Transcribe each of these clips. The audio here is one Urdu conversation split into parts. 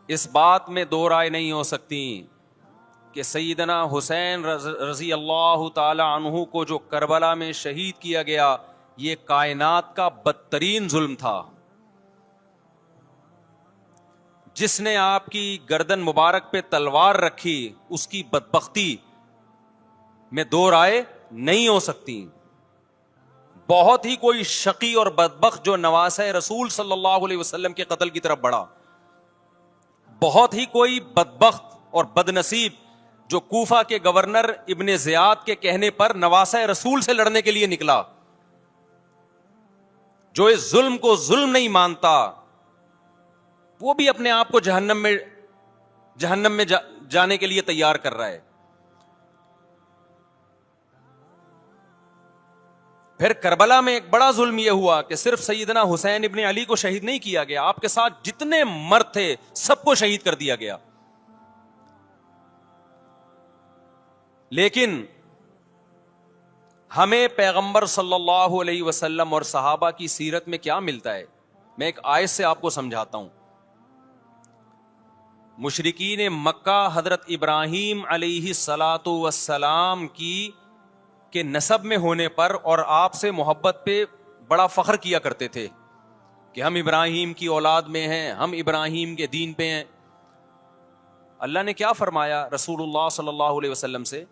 اس بات میں دو رائے نہیں ہو سکتی کہ سیدنا حسین رضی اللہ تعالی عنہ کو جو کربلا میں شہید کیا گیا یہ کائنات کا بدترین ظلم تھا. جس نے آپ کی گردن مبارک پہ تلوار رکھی اس کی بدبختی میں دو رائے نہیں ہو سکتی. بہت ہی کوئی شقی اور بدبخت جو نواسہ رسول صلی اللہ علیہ وسلم کے قتل کی طرف بڑھا, بہت ہی کوئی بدبخت اور بدنصیب جو کوفہ کے گورنر ابن زیاد کے کہنے پر نواسہ رسول سے لڑنے کے لیے نکلا, جو اس ظلم کو ظلم نہیں مانتا, وہ بھی اپنے آپ کو جہنم میں جانے کے لیے تیار کر رہا ہے. پھر کربلا میں ایک بڑا ظلم یہ ہوا کہ صرف سیدنا حسین ابن علی کو شہید نہیں کیا گیا, آپ کے ساتھ جتنے مرد تھے سب کو شہید کر دیا گیا. لیکن ہمیں پیغمبر صلی اللہ علیہ وسلم اور صحابہ کی سیرت میں کیا ملتا ہے؟ میں ایک آیت سے آپ کو سمجھاتا ہوں. مشرکین مکہ حضرت ابراہیم علیہ الصلاۃ والسلام کی کے نسب میں ہونے پر اور آپ سے محبت پہ بڑا فخر کیا کرتے تھے کہ ہم ابراہیم کی اولاد میں ہیں, ہم ابراہیم کے دین پہ ہیں. اللہ نے کیا فرمایا رسول اللہ صلی اللہ علیہ وسلم سے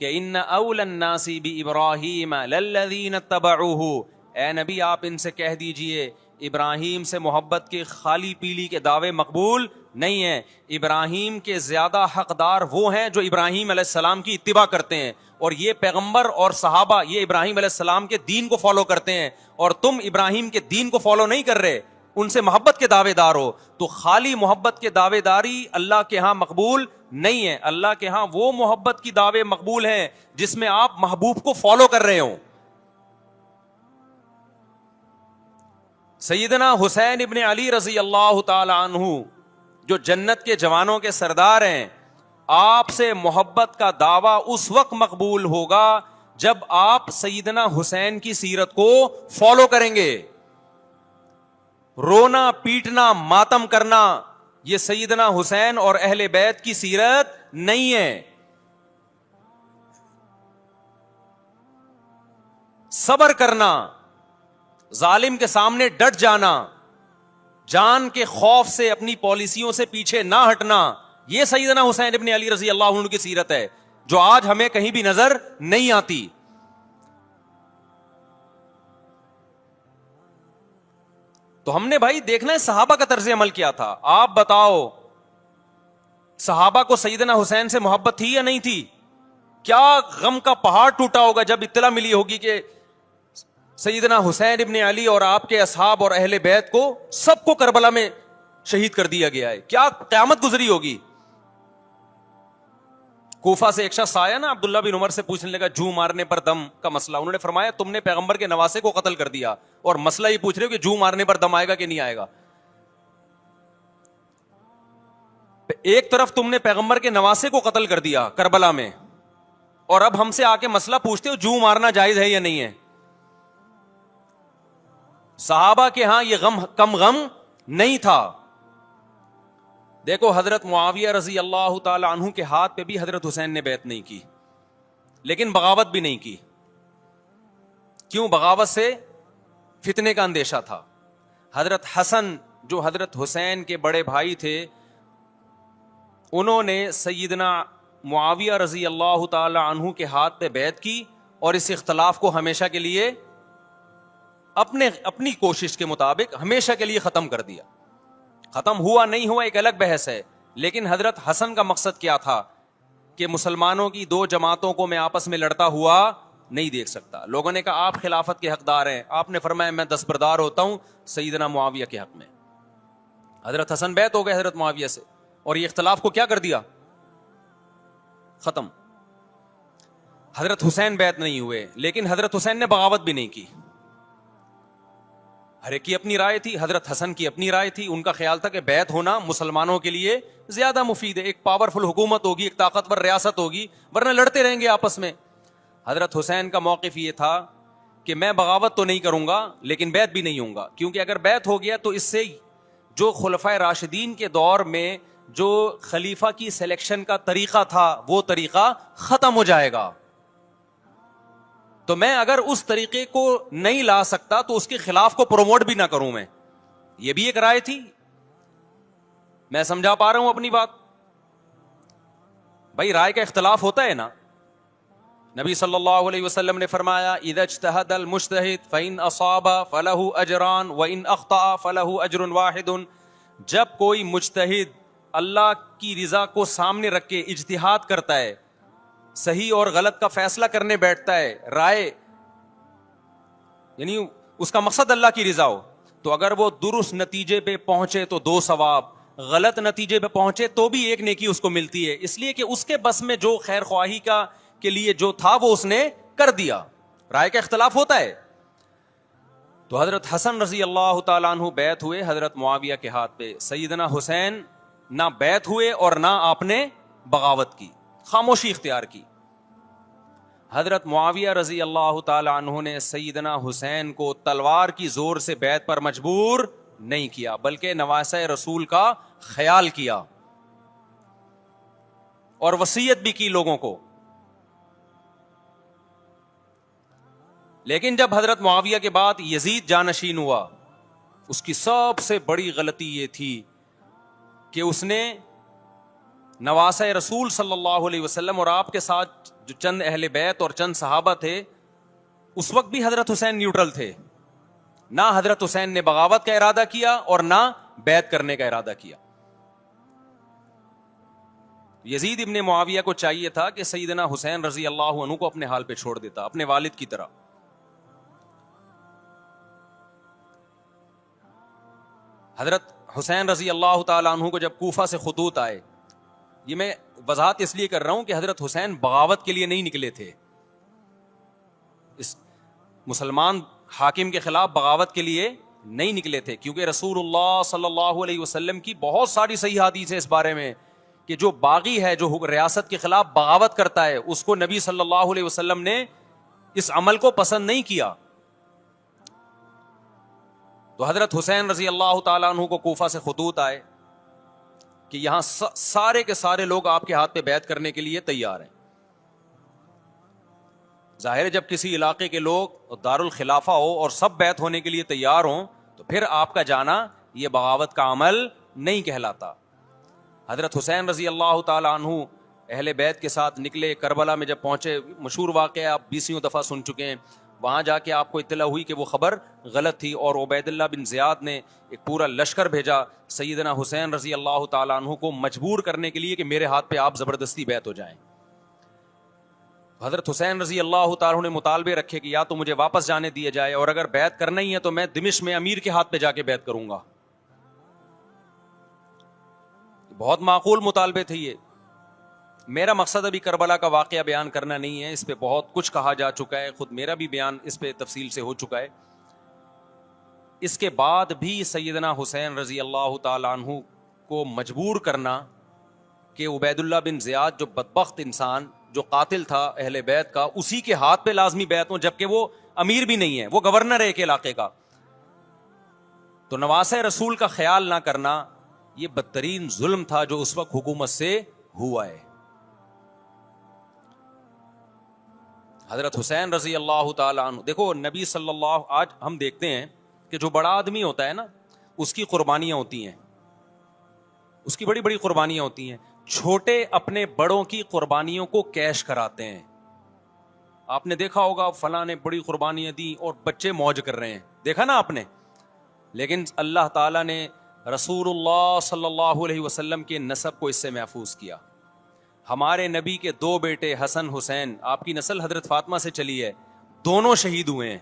کہ ان اول الناس بابراہیم للذین اتبعوہ, اے نبی آپ ان سے کہہ دیجئے ابراہیم سے محبت کے خالی پیلی کے دعوے مقبول نہیں ہیں. ابراہیم کے زیادہ حقدار وہ ہیں جو ابراہیم علیہ السلام کی اتباع کرتے ہیں, اور یہ پیغمبر اور صحابہ یہ ابراہیم علیہ السلام کے دین کو فالو کرتے ہیں, اور تم ابراہیم کے دین کو فالو نہیں کر رہے, ان سے محبت کے دعوے دار ہو. تو خالی محبت کے دعوے داری اللہ کے ہاں مقبول نہیں ہے. اللہ کے ہاں وہ محبت کی دعوے مقبول ہیں جس میں آپ محبوب کو فالو کر رہے ہوں. سیدنا حسین ابن علی رضی اللہ تعالی عنہ جو جنت کے جوانوں کے سردار ہیں, آپ سے محبت کا دعویٰ اس وقت مقبول ہوگا جب آپ سیدنا حسین کی سیرت کو فالو کریں گے. رونا پیٹنا ماتم کرنا یہ سیدنا حسین اور اہل بیت کی سیرت نہیں ہے. صبر کرنا, ظالم کے سامنے ڈٹ جانا, جان کے خوف سے اپنی پالیسیوں سے پیچھے نہ ہٹنا, یہ سیدنا حسین ابن علی رضی اللہ عنہ کی سیرت ہے جو آج ہمیں کہیں بھی نظر نہیں آتی. تو ہم نے بھائی دیکھنا ہے صحابہ کا طرز عمل کیا تھا. آپ بتاؤ صحابہ کو سیدنا حسین سے محبت تھی یا نہیں تھی؟ کیا غم کا پہاڑ ٹوٹا ہوگا جب اطلاع ملی ہوگی کہ سیدنا حسین ابن علی اور آپ کے اصحاب اور اہل بیت کو سب کو کربلا میں شہید کر دیا گیا ہے. کیا قیامت گزری ہوگی. کوفہ سے ایک شخص آیا نا, عبداللہ بن عمر سے پوچھنے لگا جو مارنے پر دم کا مسئلہ. انہوں نے فرمایا تم نے پیغمبر کے نواسے کو قتل کر دیا اور مسئلہ یہ پوچھ رہے ہو کہ جو مارنے پر دم آئے گا کہ نہیں آئے گا. ایک طرف تم نے پیغمبر کے نواسے کو قتل کر دیا کربلا میں, اور اب ہم سے آ کے مسئلہ پوچھتے ہو جو مارنا جائز ہے یا نہیں ہے. صحابہ کے ہاں یہ غم کم غم نہیں تھا. دیکھو حضرت معاویہ رضی اللہ تعالی عنہ کے ہاتھ پہ بھی حضرت حسین نے بیعت نہیں کی, لیکن بغاوت بھی نہیں کی. کیوں؟ بغاوت سے فتنے کا اندیشہ تھا. حضرت حسن جو حضرت حسین کے بڑے بھائی تھے, انہوں نے سیدنا معاویہ رضی اللہ تعالی عنہ کے ہاتھ پہ بیعت کی اور اس اختلاف کو ہمیشہ کے لیے اپنی کوشش کے مطابق ہمیشہ کے لیے ختم کر دیا. ختم ہوا نہیں ہوا ایک الگ بحث ہے, لیکن حضرت حسن کا مقصد کیا تھا کہ مسلمانوں کی دو جماعتوں کو میں آپس میں لڑتا ہوا نہیں دیکھ سکتا. لوگوں نے کہا آپ خلافت کے حقدار ہیں, آپ نے فرمایا میں دستبردار ہوتا ہوں سیدنا معاویہ کے حق میں. حضرت حسن بیعت ہو گئے حضرت معاویہ سے, اور یہ اختلاف کو کیا کر دیا؟ ختم. حضرت حسین بیعت نہیں ہوئے, لیکن حضرت حسین نے بغاوت بھی نہیں کی. ہر ایک کی اپنی رائے تھی, حضرت حسن کی اپنی رائے تھی. ان کا خیال تھا کہ بیعت ہونا مسلمانوں کے لیے زیادہ مفید ہے, ایک پاورفل حکومت ہوگی, ایک طاقتور ریاست ہوگی, ورنہ لڑتے رہیں گے آپس میں. حضرت حسین کا موقف یہ تھا کہ میں بغاوت تو نہیں کروں گا لیکن بیعت بھی نہیں ہوں گا, کیونکہ اگر بیعت ہو گیا تو اس سے جو خلفائے راشدین کے دور میں جو خلیفہ کی سلیکشن کا طریقہ تھا وہ طریقہ ختم ہو جائے گا. تو میں اگر اس طریقے کو نہیں لا سکتا تو اس کے خلاف کو پروموٹ بھی نہ کروں میں. یہ بھی ایک رائے تھی. میں سمجھا پا رہا ہوں اپنی بات؟ بھائی رائے کا اختلاف ہوتا ہے نا. نبی صلی اللہ علیہ وسلم نے فرمایا اذا اجتہد المجتہد فإن اصاب فلہ اجران وإن اخطأ فلہ اجر واحد. جب کوئی مجتہد اللہ کی رضا کو سامنے رکھ کے اجتہاد کرتا ہے, صحیح اور غلط کا فیصلہ کرنے بیٹھتا ہے, رائے یعنی اس کا مقصد اللہ کی رضا ہو, تو اگر وہ درست نتیجے پہ پہنچے تو 2 ثواب, غلط نتیجے پہ پہنچے تو بھی 1 نیکی اس کو ملتی ہے, اس لیے کہ اس کے بس میں جو خیر خواہی کا کے لیے جو تھا وہ اس نے کر دیا. رائے کا اختلاف ہوتا ہے. تو حضرت حسن رضی اللہ تعالیٰ عنہ بیعت ہوئے حضرت معاویہ کے ہاتھ پہ. سیدنا حسین نہ بیعت ہوئے اور نہ آپ نے بغاوت کی, خاموشی اختیار کی. حضرت معاویہ رضی اللہ تعالی عنہ نے سیدنا حسین کو تلوار کی زور سے بیعت پر مجبور نہیں کیا, بلکہ نواسہ رسول کا خیال کیا اور وصیت بھی کی لوگوں کو. لیکن جب حضرت معاویہ کے بعد یزید جانشین ہوا, اس کی سب سے بڑی غلطی یہ تھی کہ اس نے نواسہ رسول صلی اللہ علیہ وسلم اور آپ کے ساتھ جو چند اہل بیت اور چند صحابہ تھے, اس وقت بھی حضرت حسین نیوٹرل تھے. نہ حضرت حسین نے بغاوت کا ارادہ کیا اور نہ بیعت کرنے کا ارادہ کیا. یزید ابن معاویہ کو چاہیے تھا کہ سیدنا حسین رضی اللہ عنہ کو اپنے حال پہ چھوڑ دیتا, اپنے والد کی طرح. حضرت حسین رضی اللہ تعالیٰ عنہ کو جب کوفہ سے خطوط آئے, یہ میں وضاحت اس لیے کر رہا ہوں کہ حضرت حسین بغاوت کے لیے نہیں نکلے تھے, اس مسلمان حاکم کے خلاف بغاوت کے لیے نہیں نکلے تھے, کیونکہ رسول اللہ صلی اللہ علیہ وسلم کی بہت ساری صحیح حدیث ہے اس بارے میں کہ جو باغی ہے, جو ریاست کے خلاف بغاوت کرتا ہے, اس کو نبی صلی اللہ علیہ وسلم نے اس عمل کو پسند نہیں کیا. تو حضرت حسین رضی اللہ تعالیٰ عنہ کو کوفہ سے خطوط آئے کہ یہاں سارے کے سارے لوگ آپ کے ہاتھ پہ بیعت کرنے کے لیے تیار ہیں. ظاہر ہے جب کسی علاقے کے لوگ دارالخلافہ ہو اور سب بیعت ہونے کے لیے تیار ہوں تو پھر آپ کا جانا یہ بغاوت کا عمل نہیں کہلاتا. حضرت حسین رضی اللہ تعالیٰ عنہ اہل بیت کے ساتھ نکلے. کربلا میں جب پہنچے, مشہور واقعہ آپ 20 دفعہ سن چکے ہیں, وہاں جا کے آپ کو اطلاع ہوئی کہ وہ خبر غلط تھی اور عبید اللہ بن زیاد نے ایک پورا لشکر بھیجا سیدنا حسین رضی اللہ تعالیٰ عنہ کو مجبور کرنے کے لیے کہ میرے ہاتھ پہ آپ زبردستی بیعت ہو جائیں. حضرت حسین رضی اللہ تعالیٰ عنہ نے مطالبے رکھے کہ یا تو مجھے واپس جانے دیا جائے, اور اگر بیعت کرنا ہی ہے تو میں دمشق میں امیر کے ہاتھ پہ جا کے بیعت کروں گا. بہت معقول مطالبے تھے یہ. میرا مقصد ابھی کربلا کا واقعہ بیان کرنا نہیں ہے, اس پہ بہت کچھ کہا جا چکا ہے, خود میرا بھی بیان اس پہ تفصیل سے ہو چکا ہے. اس کے بعد بھی سیدنا حسین رضی اللہ تعالی عنہ کو مجبور کرنا کہ عبید اللہ بن زیاد جو بدبخت انسان جو قاتل تھا اہل بیت کا, اسی کے ہاتھ پہ لازمی بیعت ہوں, جبکہ وہ امیر بھی نہیں ہے, وہ گورنر ہے ایک علاقے کا. تو نواسہ رسول کا خیال نہ کرنا یہ بدترین ظلم تھا جو اس وقت حکومت سے ہوا ہے. حضرت حسین رضی اللہ تعالی عنہ, دیکھو نبی صلی اللہ, آج ہم دیکھتے ہیں کہ جو بڑا آدمی ہوتا ہے نا اس کی قربانیاں ہوتی ہیں, اس کی بڑی بڑی قربانیاں ہوتی ہیں. چھوٹے اپنے بڑوں کی قربانیوں کو کیش کراتے ہیں. آپ نے دیکھا ہوگا فلاں نے بڑی قربانیاں دی اور بچے موج کر رہے ہیں, دیکھا نا آپ نے. لیکن اللہ تعالیٰ نے رسول اللہ صلی اللہ علیہ وسلم کے نسب کو اس سے محفوظ کیا. ہمارے نبی کے 2 بیٹے حسن حسین, آپ کی نسل حضرت فاطمہ سے چلی ہے, دونوں شہید ہوئے ہیں.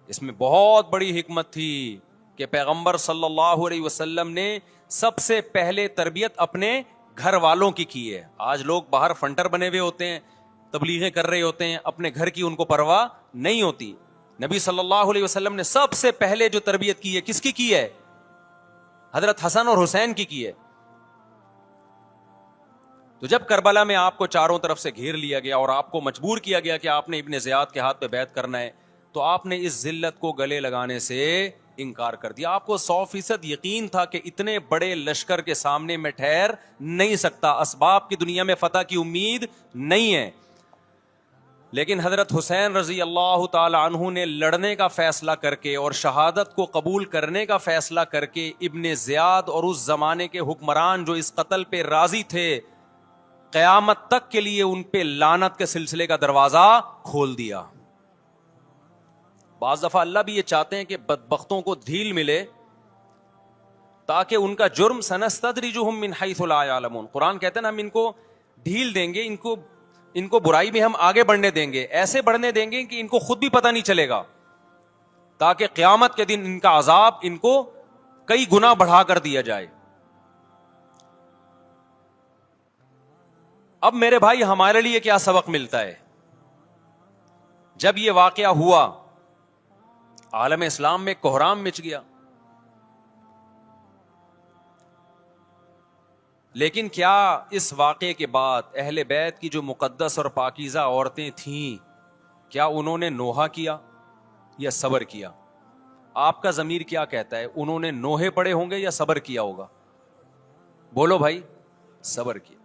اس میں بہت بڑی حکمت تھی کہ پیغمبر صلی اللہ علیہ وسلم نے سب سے پہلے تربیت اپنے گھر والوں کی ہے. آج لوگ باہر فنٹر بنے ہوئے ہوتے ہیں, تبلیغیں کر رہے ہوتے ہیں, اپنے گھر کی ان کو پرواہ نہیں ہوتی. نبی صلی اللہ علیہ وسلم نے سب سے پہلے جو تربیت کی ہے کس کی ہے؟ حضرت حسن اور حسین کی ہے. تو جب کربلا میں آپ کو چاروں طرف سے گھیر لیا گیا اور آپ کو مجبور کیا گیا کہ آپ نے ابن زیاد کے ہاتھ پہ بیعت کرنا ہے, تو آپ نے اس ذلت کو گلے لگانے سے انکار کر دیا. آپ کو 100% یقین تھا کہ اتنے بڑے لشکر کے سامنے میں ٹھہر نہیں سکتا, اسباب کی دنیا میں فتح کی امید نہیں ہے. لیکن حضرت حسین رضی اللہ تعالی عنہ نے لڑنے کا فیصلہ کر کے اور شہادت کو قبول کرنے کا فیصلہ کر کے ابن زیاد اور اس زمانے کے حکمران جو اس قتل پہ راضی تھے, قیامت تک کے لیے ان پہ لعنت کے سلسلے کا دروازہ کھول دیا. بعض دفعہ اللہ بھی یہ چاہتے ہیں کہ بدبختوں کو ڈھیل ملے تاکہ ان کا جرم سنستدرجہم من حیث لا یعلمون. قرآن کہتے ہیں نا ہم ان کو ڈھیل دیں گے, ان کو برائی میں ہم آگے بڑھنے دیں گے, ایسے بڑھنے دیں گے کہ ان کو خود بھی پتہ نہیں چلے گا, تاکہ قیامت کے دن ان کا عذاب ان کو کئی گنا بڑھا کر دیا جائے. اب میرے بھائی ہمارے لیے کیا سبق ملتا ہے؟ جب یہ واقعہ ہوا عالم اسلام میں کوہرام مچ گیا, لیکن کیا اس واقعے کے بعد اہل بیت کی جو مقدس اور پاکیزہ عورتیں تھیں, کیا انہوں نے نوحہ کیا یا صبر کیا؟ آپ کا ضمیر کیا کہتا ہے, انہوں نے نوحے پڑے ہوں گے یا صبر کیا ہوگا؟ بولو بھائی. صبر کیا.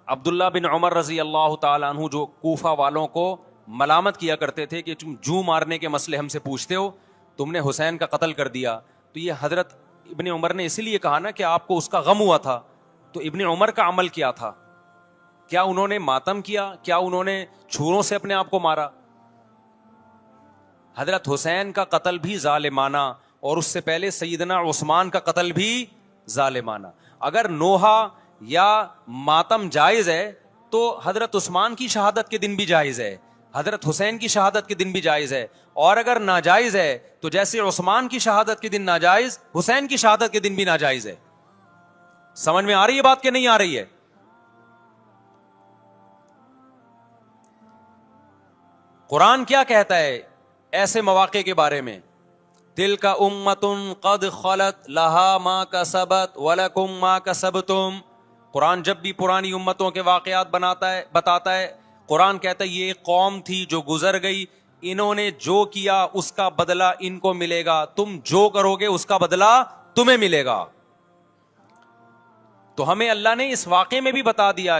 عبداللہ بن عمر رضی اللہ تعالیٰ عنہ جو کوفہ والوں کو ملامت کیا کرتے تھے کہ تم جو مارنے کے مسئلے ہم سے پوچھتے ہو, تم نے حسین کا قتل کر دیا, تو یہ حضرت ابن عمر نے اسی لیے کہا نا کہ آپ کو اس کا غم ہوا تھا. تو ابن عمر کا عمل کیا تھا؟ کیا انہوں نے ماتم کیا؟ کیا انہوں نے چھروں سے اپنے آپ کو مارا؟ حضرت حسین کا قتل بھی ظالمانہ, اور اس سے پہلے سیدنا عثمان کا قتل بھی ظالمانہ. اگر نوحہ یا ماتم جائز ہے تو حضرت عثمان کی شہادت کے دن بھی جائز ہے, حضرت حسین کی شہادت کے دن بھی جائز ہے, اور اگر ناجائز ہے تو جیسے عثمان کی شہادت کے دن ناجائز, حسین کی شہادت کے دن بھی ناجائز ہے. سمجھ میں آ رہی ہے بات کہ نہیں آ رہی ہے؟ قرآن کیا کہتا ہے ایسے مواقع کے بارے میں؟ تلک امۃ قد خلت لہا ما کسبت ولکم ما کسبتم. قرآن جب بھی پرانی امتوں کے واقعات بتاتا ہے, قرآن کہتا ہے یہ ایک قوم تھی جو گزر گئی, انہوں نے جو کیا اس کا بدلہ ان کو ملے گا, تم جو کرو گے اس کا بدلہ تمہیں ملے گا. تو ہمیں اللہ نے اس واقعے میں بھی بتا دیا